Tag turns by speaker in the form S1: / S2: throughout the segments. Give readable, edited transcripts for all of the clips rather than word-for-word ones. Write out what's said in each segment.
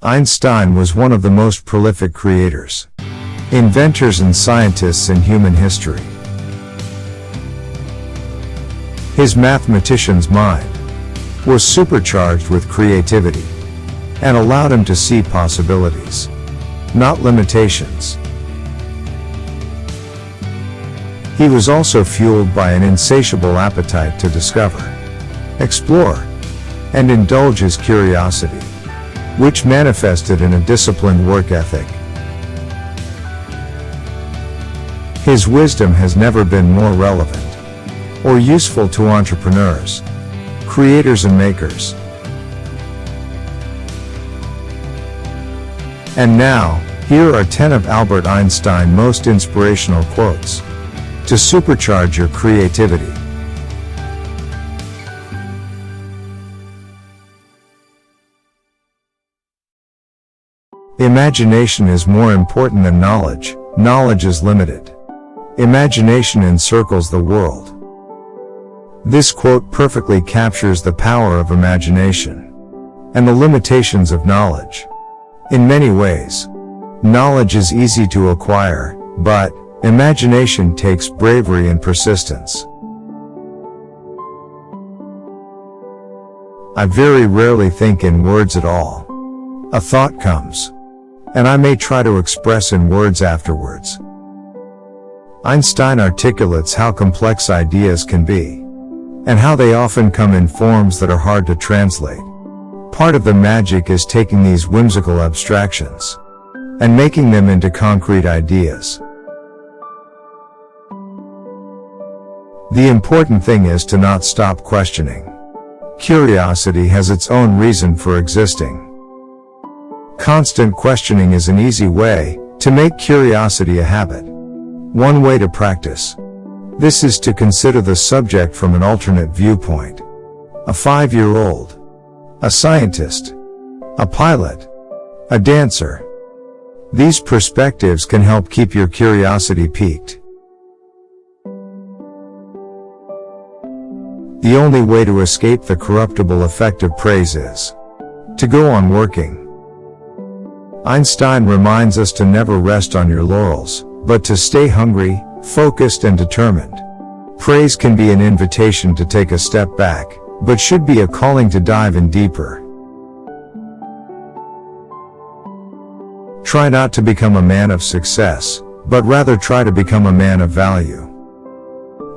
S1: Einstein was one of the most prolific creators, inventors and scientists in human history. His mathematician's mind was supercharged with creativity and allowed him to see possibilities, not limitations. He was also fueled by an insatiable appetite to discover, explore, and indulge his curiosity, which manifested in a disciplined work ethic. His wisdom has never been more relevant or useful to entrepreneurs, creators and makers. And now, here are 10 of Albert Einstein's most inspirational quotes to supercharge your creativity. Imagination is more important than knowledge. Knowledge is limited. Imagination encircles the world. This quote perfectly captures the power of imagination and the limitations of knowledge. In many ways, knowledge is easy to acquire, but imagination takes bravery and persistence. I very rarely think in words at all. A thought comes, and I may try to express in words afterwards. Einstein articulates how complex ideas can be, and how they often come in forms that are hard to translate. Part of the magic is taking these whimsical abstractions and making them into concrete ideas. The important thing is to not stop questioning. Curiosity has its own reason for existing. Constant questioning is an easy way to make curiosity a habit. One way to practice this is to consider the subject from an alternate viewpoint. A 5-year-old, a scientist, a pilot, a dancer. These perspectives can help keep your curiosity piqued. The only way to escape the corruptible effect of praise is to go on working. Einstein reminds us to never rest on your laurels, but to stay hungry, focused and determined. Praise can be an invitation to take a step back, but should be a calling to dive in deeper. Try not to become a man of success, but rather try to become a man of value.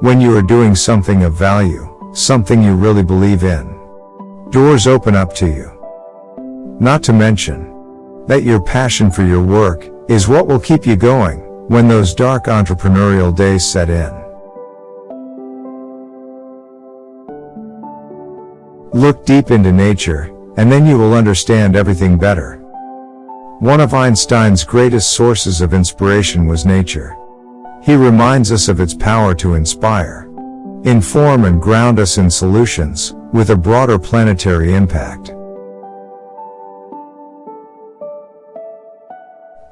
S1: When you are doing something of value, something you really believe in, doors open up to you. Not to mention that your passion for your work is what will keep you going when those dark entrepreneurial days set in. Look deep into nature, and then you will understand everything better. One of Einstein's greatest sources of inspiration was nature. He reminds us of its power to inspire, inform and ground us in solutions with a broader planetary impact.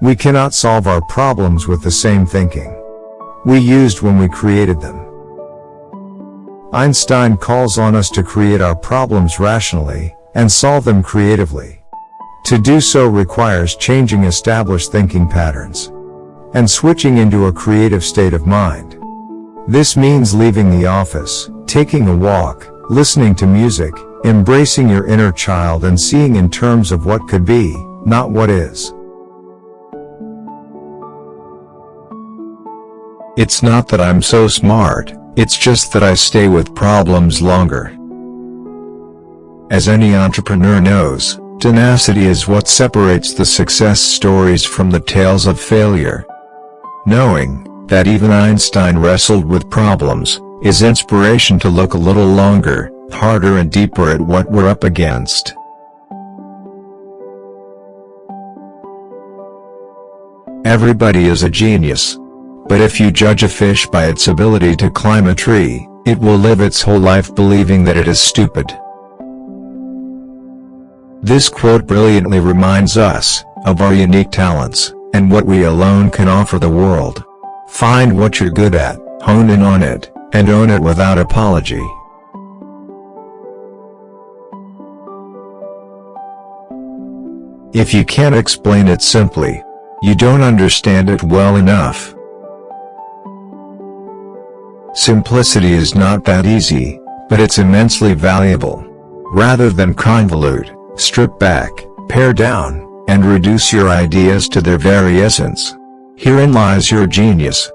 S1: We cannot solve our problems with the same thinking we used when we created them. Einstein calls on us to create our problems rationally and solve them creatively. To do so requires changing established thinking patterns and switching into a creative state of mind. This means leaving the office, taking a walk, listening to music, embracing your inner child and seeing in terms of what could be, not what is. It's not that I'm so smart, it's just that I stay with problems longer. As any entrepreneur knows, tenacity is what separates the success stories from the tales of failure. Knowing that even Einstein wrestled with problems is inspiration to look a little longer, harder and deeper at what we're up against. Everybody is a genius. But if you judge a fish by its ability to climb a tree, it will live its whole life believing that it is stupid. This quote brilliantly reminds us of our unique talents and what we alone can offer the world. Find what you're good at, hone in on it, and own it without apology. If you can't explain it simply, you don't understand it well enough. Simplicity is not that easy, but it's immensely valuable. Rather than convolute, strip back, pare down, and reduce your ideas to their very essence. Herein lies your genius.